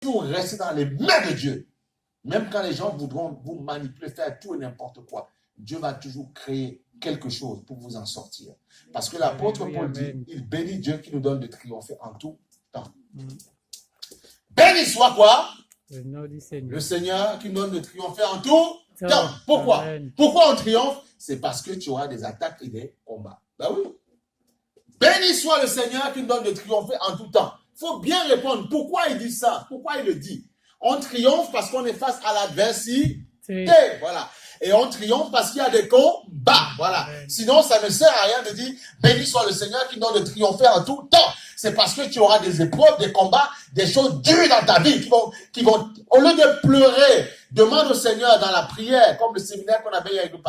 toujours rester dans les mains de Dieu. Même quand les gens voudront vous manipuler, faire tout et n'importe quoi, Dieu va toujours créer quelque chose pour vous en sortir. Parce que l'apôtre Paul dit, il bénit Dieu qui nous donne de triompher en tout temps. Béni soit quoi? Le nom du Seigneur. Le Seigneur qui nous donne de triompher en tout temps. Pourquoi? Pourquoi on triomphe? C'est parce que tu auras des attaques et des combats. Ben oui. Béni soit le Seigneur qui nous donne de triompher en tout temps. Il faut bien répondre. Pourquoi il dit ça? Pourquoi il le dit? On triomphe parce qu'on est face à l'adversité. Voilà. Et on triomphe parce qu'il y a des combats. Voilà. Sinon, ça ne sert à rien de dire béni soit le Seigneur qui nous donne de triompher en tout temps. C'est parce que tu auras des épreuves, des combats, des choses dures dans ta vie qui vont, au lieu de pleurer, demande au Seigneur dans la prière, comme le séminaire qu'on avait avec le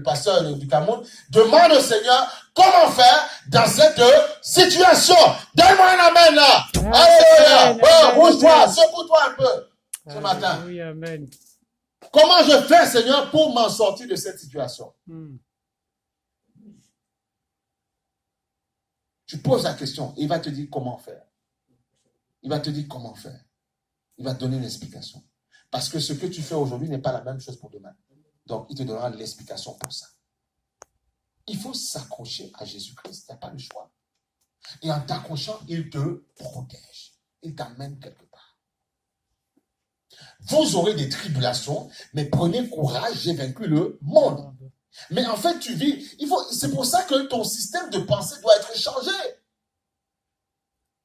pasteur du Cameroun, demande au Seigneur comment faire dans cette situation. Donne-moi un amen là. Alléluia. Bouge-toi, secoue-toi un peu ce matin. Oui, amen. Comment je fais, Seigneur, pour m'en sortir de cette situation? Tu poses la question, il va te dire comment faire. Il va te dire comment faire. Il va te donner une explication. Parce que ce que tu fais aujourd'hui n'est pas la même chose pour demain. Donc, il te donnera l'explication pour ça. Il faut s'accrocher à Jésus-Christ. Il n'y a pas le choix. Et en t'accrochant, il te protège. Il t'amène quelque part. Vous aurez des tribulations, mais prenez courage, j'ai vaincu le monde. Mais en fait, tu vis, c'est pour ça que ton système de pensée doit être changé.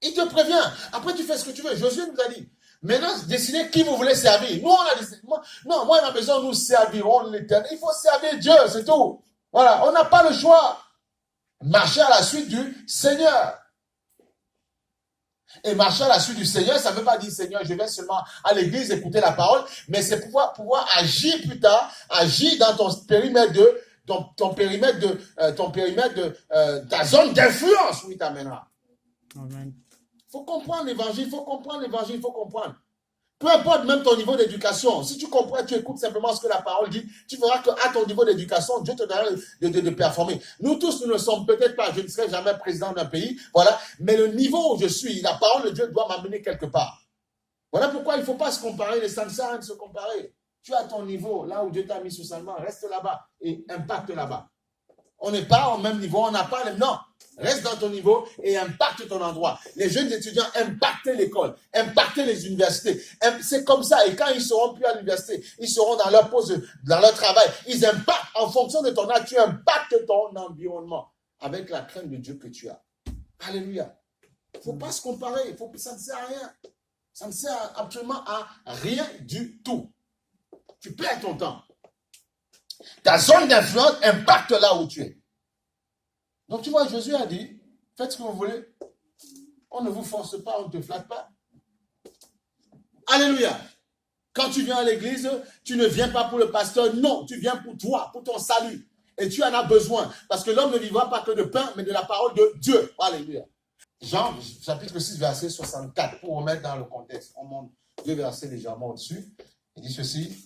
Il te prévient. Après, tu fais ce que tu veux. Josué nous a dit, maintenant, décidez qui vous voulez servir. Nous, on a décidé, moi et ma maison, nous servirons l'Éternel. Il faut servir Dieu, c'est tout. Voilà, on n'a pas le choix. Marcher à la suite du Seigneur. Et marcher à la suite du Seigneur, ça ne veut pas dire, Seigneur, je vais seulement à l'église écouter la parole, mais c'est pouvoir agir plus tard, agir dans ton périmètre ta zone d'influence, où il t'amènera. Amen. Il faut comprendre l'évangile, il faut comprendre. Peu importe même ton niveau d'éducation, si tu comprends, tu écoutes simplement ce que la parole dit, tu verras qu'à ton niveau d'éducation, Dieu te donnera de performer. Nous tous, nous ne sommes peut-être pas, je ne serai jamais président d'un pays, voilà, mais le niveau où je suis, la parole de Dieu doit m'amener quelque part. Voilà pourquoi il ne faut pas se comparer, ça ne sert à rien de se comparer. Tu as ton niveau, là où Dieu t'a mis socialement, reste là-bas et impacte là-bas. On n'est pas au même niveau, on n'a pas le... Non, reste dans ton niveau et impacte ton endroit. Les jeunes étudiants, impactez l'école, impactez les universités. C'est comme ça. Et quand ils seront plus à l'université, ils seront dans leur pause, dans leur travail. Ils impactent en fonction de ton âge. Tu impactes ton environnement avec la crainte de Dieu que tu as. Alléluia. Il ne faut pas se comparer. Ça ne sert à rien. Ça ne sert absolument à rien du tout. Tu perds ton temps. Ta zone d'influence impacte là où tu es. Donc tu vois, Jésus a dit, faites ce que vous voulez. On ne vous force pas, on ne te flatte pas. Alléluia. Quand tu viens à l'église, tu ne viens pas pour le pasteur, non, tu viens pour toi, pour ton salut. Et tu en as besoin, parce que l'homme ne vivra pas que de pain, mais de la parole de Dieu. Alléluia. Jean, chapitre 6, verset 64, pour remettre dans le contexte. On monte 2 versets légèrement au-dessus. Il dit ceci.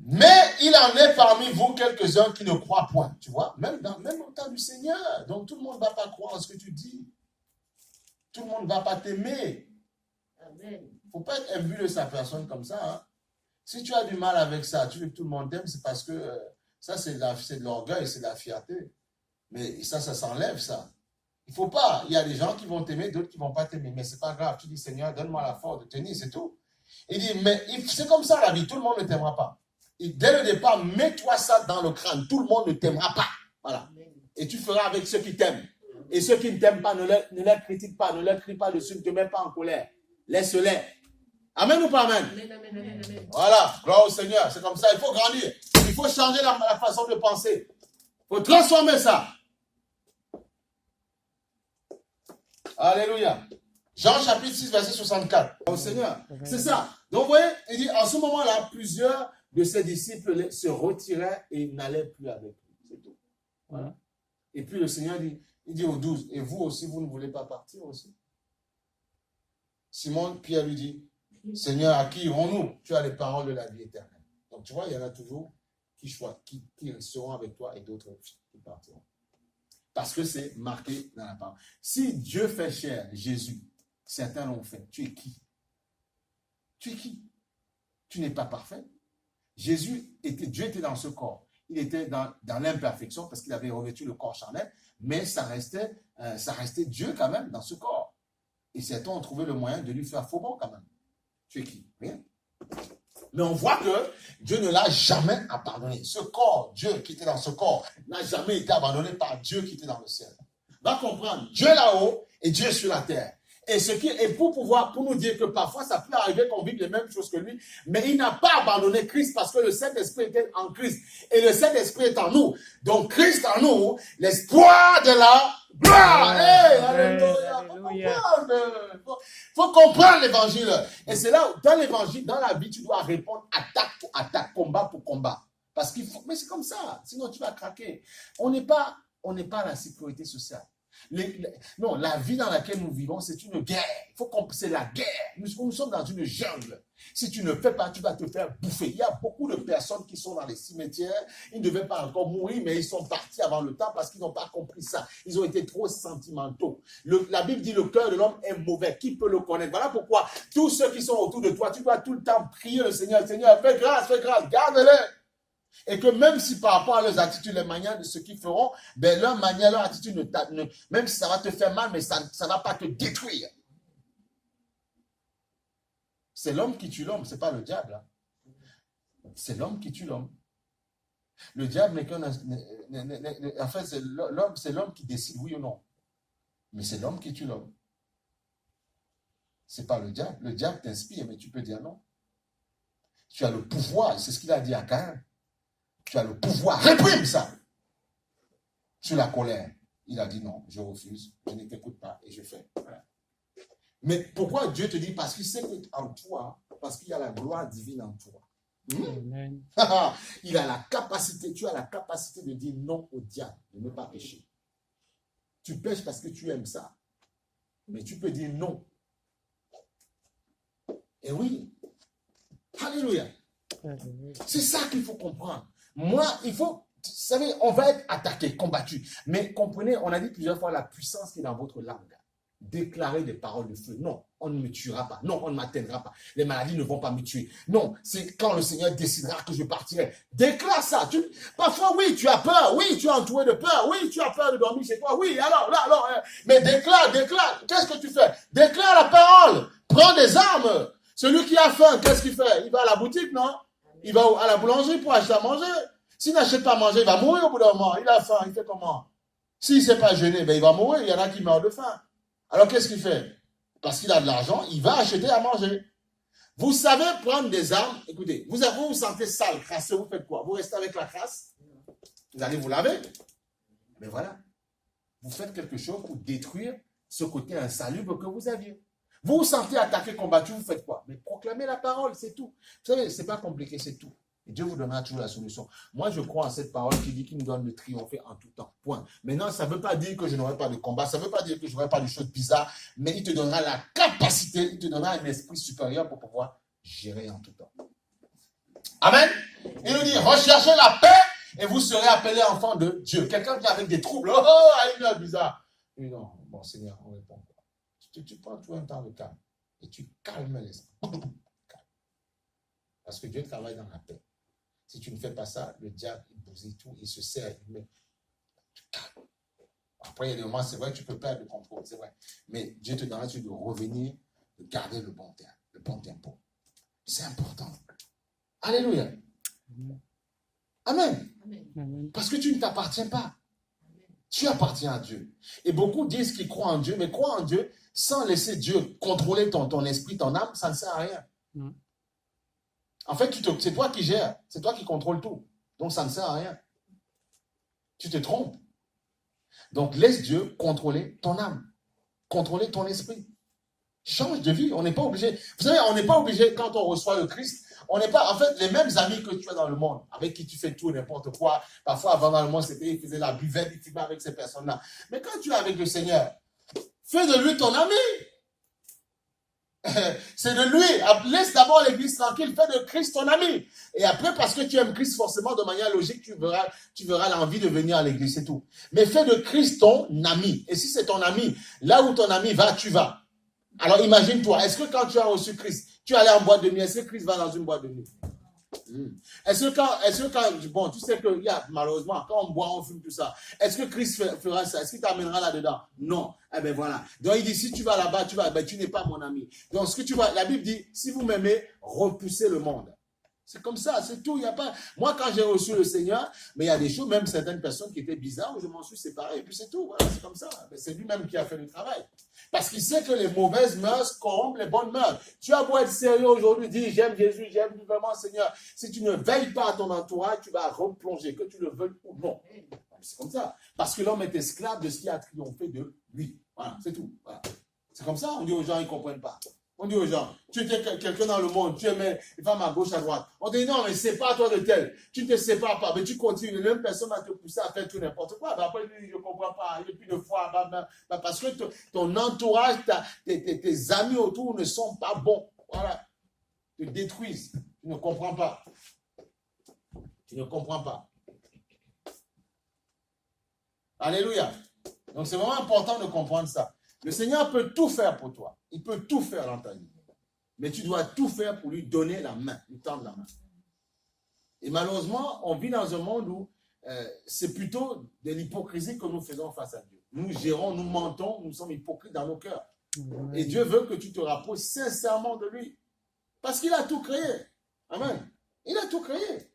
Mais il en est parmi vous quelques-uns qui ne croient point. Tu vois, même au temps du Seigneur. Donc tout le monde ne va pas croire à ce que tu dis. Tout le monde ne va pas t'aimer. Il ne faut pas être imbu de sa personne comme ça. Hein. Si tu as du mal avec ça, tu veux que tout le monde t'aime, c'est parce que ça, c'est de l'orgueil, c'est de la fierté. Mais ça s'enlève, ça. Il ne faut pas. Il y a des gens qui vont t'aimer, d'autres qui ne vont pas t'aimer. Mais ce n'est pas grave. Tu dis, Seigneur, donne-moi la force de tenir, c'est tout. Il dit, mais c'est comme ça la vie. Tout le monde ne t'aimera pas. Et dès le départ, mets-toi ça dans le crâne. Tout le monde ne t'aimera pas. Voilà. Et tu feras avec ceux qui t'aiment. Et ceux qui ne t'aiment pas, ne les critique pas, ne leur crie pas dessus, ne te mets pas en colère. Laisse-les. Amen ou pas amen? Amen. Voilà. Gloire au Seigneur. C'est comme ça. Il faut grandir. Il faut changer la façon de penser. Il faut transformer ça. Alléluia. Jean chapitre 6, verset 64. Au Seigneur. C'est ça. Donc, vous voyez, il dit, en ce moment-là, plusieurs de ses disciples se retiraient et n'allaient plus avec lui. C'est tout. Voilà. Et puis le Seigneur dit, il dit aux 12, et vous aussi, vous ne voulez pas partir aussi? Pierre lui dit, Seigneur, à qui irons-nous? Tu as les paroles de la vie éternelle. Donc tu vois, il y en a toujours qui seront avec toi et d'autres qui partiront. Parce que c'est marqué dans la parole. Si Dieu fait chair, Jésus, certains l'ont fait. Tu es qui? Tu es qui? Tu n'es pas parfait. Dieu était dans ce corps. Il était dans l'imperfection parce qu'il avait revêtu le corps charnel, mais ça restait Dieu quand même dans ce corps. Et certains ont trouvé le moyen de lui faire faux bon quand même. Tu es qui? Rien. Mais on voit que Dieu ne l'a jamais abandonné. Ce corps, Dieu qui était dans ce corps, n'a jamais été abandonné par Dieu qui était dans le ciel. Va comprendre, Dieu là-haut et Dieu sur la terre. Et pour nous dire que parfois ça peut arriver qu'on vive les mêmes choses que lui, mais il n'a pas abandonné Christ parce que le Saint-Esprit était en Christ et le Saint-Esprit est en nous. Donc Christ en nous, l'espoir de la gloire. Alléluia. Faut comprendre l'évangile. Et c'est là où dans l'évangile, dans la vie, tu dois répondre attaque pour attaque, combat pour combat. Parce qu'il faut, mais c'est comme ça, sinon tu vas craquer. On n'est pas à la sécurité sociale. Non, la vie dans laquelle nous vivons, c'est une guerre. C'est la guerre. Nous sommes dans une jungle. Si tu ne fais pas, tu vas te faire bouffer. Il y a beaucoup de personnes qui sont dans les cimetières. Ils ne devaient pas encore mourir, mais ils sont partis avant le temps parce qu'ils n'ont pas compris ça. Ils ont été trop sentimentaux. La Bible dit le cœur de l'homme est mauvais. Qui peut le connaître? Voilà pourquoi tous ceux qui sont autour de toi, tu dois tout le temps prier le Seigneur. Seigneur, fais grâce, garde-les. Et que même si par rapport à leurs attitudes, les manières de ce qu'ils feront, ben leur manière, leur attitude, même si ça va te faire mal, mais ça ne va pas te détruire. C'est l'homme qui tue l'homme, ce n'est pas le diable. Hein. C'est l'homme qui tue l'homme. Le diable n'est qu'un... En fait, c'est l'homme qui décide oui ou non. Mais c'est l'homme qui tue l'homme. Ce n'est pas le diable. Le diable t'inspire, mais tu peux dire non. Tu as le pouvoir, c'est ce qu'il a dit à Caïn. Tu as le pouvoir, réprime ça. Sur la colère, il a dit non, je refuse, je ne t'écoute pas et je fais. Voilà. Mais pourquoi Dieu te dit? Parce qu'il sait qu'en toi, parce qu'il y a la gloire divine en toi. Amen. Il a la capacité, tu as la capacité de dire non au diable, de ne pas pécher. Tu pêches parce que tu aimes ça. Mais tu peux dire non. Et oui. Alléluia. C'est ça qu'il faut comprendre. Moi, il faut, vous savez, on va être attaqué, combattu. Mais comprenez, on a dit plusieurs fois la puissance qui est dans votre langue. Déclarer des paroles de feu. Non, on ne me tuera pas. Non, on ne m'atteindra pas. Les maladies ne vont pas me tuer. Non, c'est quand le Seigneur décidera que je partirai. Déclare ça. Parfois, oui, tu as peur. Oui, tu es entouré de peur. Oui, tu as peur de dormir chez toi. Oui, alors. Mais déclare. Qu'est-ce que tu fais? Déclare la parole. Prends des armes. Celui qui a faim, qu'est-ce qu'il fait? Il va à la boutique, non? Il va à la boulangerie pour acheter à manger. S'il n'achète pas à manger, il va mourir au bout d'un moment. Il a faim, il fait comment? S'il ne s'est pas jeûné, ben il va mourir. Il y en a qui meurent de faim. Alors qu'est-ce qu'il fait? Parce qu'il a de l'argent, il va acheter à manger. Vous savez prendre des armes. Écoutez, vous vous sentez sale, crasseux, vous faites quoi? Vous restez avec la crasse? Vous allez vous laver? Mais voilà. Vous faites quelque chose pour détruire ce côté insalubre que vous aviez. Vous vous sentez attaqué, combattu, vous faites quoi? Mais proclamez la parole, c'est tout. Vous savez, ce n'est pas compliqué, c'est tout. Et Dieu vous donnera toujours la solution. Moi, je crois en cette parole qui dit qu'il nous donne de triompher en tout temps. Point. Maintenant, ça ne veut pas dire que je n'aurai pas de combat, ça ne veut pas dire que je n'aurai pas de choses bizarres, mais il te donnera la capacité, il te donnera un esprit supérieur pour pouvoir gérer en tout temps. Amen. Il nous dit, recherchez la paix et vous serez appelés enfants de Dieu. Quelqu'un qui est avec des troubles, une heure bizarre. Et non, bon Seigneur, on répond. Tu prends tout un temps de calme et tu calmes l'esprit. Parce que Dieu travaille dans la paix. Si tu ne fais pas ça, le diable, il bousille tout, il se sert, mais tu calmes. Après, il y a des moments, c'est vrai que tu peux perdre le contrôle, c'est vrai. Mais Dieu te donnera de revenir, de garder le bon tempo. C'est important. Alléluia. Amen. Amen. Parce que tu ne t'appartiens pas. Tu appartiens à Dieu. Et beaucoup disent qu'ils croient en Dieu, mais croient en Dieu sans laisser Dieu contrôler ton esprit, ton âme, ça ne sert à rien. En fait, c'est toi qui gères, c'est toi qui contrôles tout. Donc, ça ne sert à rien. Tu te trompes. Donc, laisse Dieu contrôler ton âme, contrôler ton esprit. Change de vie, on n'est pas obligé. Vous savez, on n'est pas obligé, quand on reçoit le Christ, on n'est pas, en fait, les mêmes amis que tu as dans le monde, avec qui tu fais tout, n'importe quoi. Parfois, avant dans le monde, c'était, ils faisaient la buvette, ils fumaient avec ces personnes-là. Mais quand tu es avec le Seigneur, fais de lui ton ami. C'est de lui. Laisse d'abord l'église tranquille. Fais de Christ ton ami. Et après, parce que tu aimes Christ, forcément, de manière logique, tu verras l'envie de venir à l'église, c'est tout. Mais fais de Christ ton ami. Et si c'est ton ami, là où ton ami va, tu vas. Alors imagine-toi, est-ce que quand tu as reçu Christ, tu es allé en boîte de nuit, est-ce que Christ va dans une boîte de nuit? Est-ce que quand, bon, tu sais que malheureusement, quand on boit, on fume, tout ça, est-ce que Christ fera ça? Est-ce qu'il t'amènera là-dedans? Non. Eh bien voilà. Donc il dit, si tu vas là-bas, tu n'es pas mon ami. Donc ce que tu vas, la Bible dit, si vous m'aimez, repoussez le monde. C'est comme ça, c'est tout. Il y a pas. Moi, quand j'ai reçu le Seigneur, mais il y a des choses, même certaines personnes qui étaient bizarres, où je m'en suis séparé, et puis c'est tout. Voilà, c'est comme ça. C'est lui-même qui a fait le travail. Parce qu'il sait que les mauvaises mœurs corrompent les bonnes mœurs. Tu as beau être sérieux aujourd'hui, dis j'aime Jésus, j'aime vraiment Seigneur. Si tu ne veilles pas à ton entourage, tu vas replonger, que tu le veuilles ou non. C'est comme ça. Parce que l'homme est esclave de ce qui a triomphé de lui. Voilà, c'est tout. Voilà. C'est comme ça, on dit aux gens, ils ne comprennent pas. On dit aux gens, tu étais quelqu'un dans le monde, tu aimais les femmes à gauche, à droite. On dit non, mais sépare-toi de tel. Tu ne te sépares pas, mais tu continues. La même personne va te pousser à faire tout n'importe quoi. Mais après, je ne comprends pas, il n'y a plus de foi. Parce que ton entourage, tes amis autour ne sont pas bons. Voilà. Te détruisent. Tu ne comprends pas. Tu ne comprends pas. Alléluia. Donc c'est vraiment important de comprendre ça. Le Seigneur peut tout faire pour toi. Il peut tout faire dans ta vie. Mais tu dois tout faire pour lui donner la main, lui tendre la main. Et malheureusement, on vit dans un monde où c'est plutôt de l'hypocrisie que nous faisons face à Dieu. Nous gérons, nous mentons, nous sommes hypocrites dans nos cœurs. Et Dieu veut que tu te rapproches sincèrement de lui. Parce qu'il a tout créé. Amen. Il a tout créé.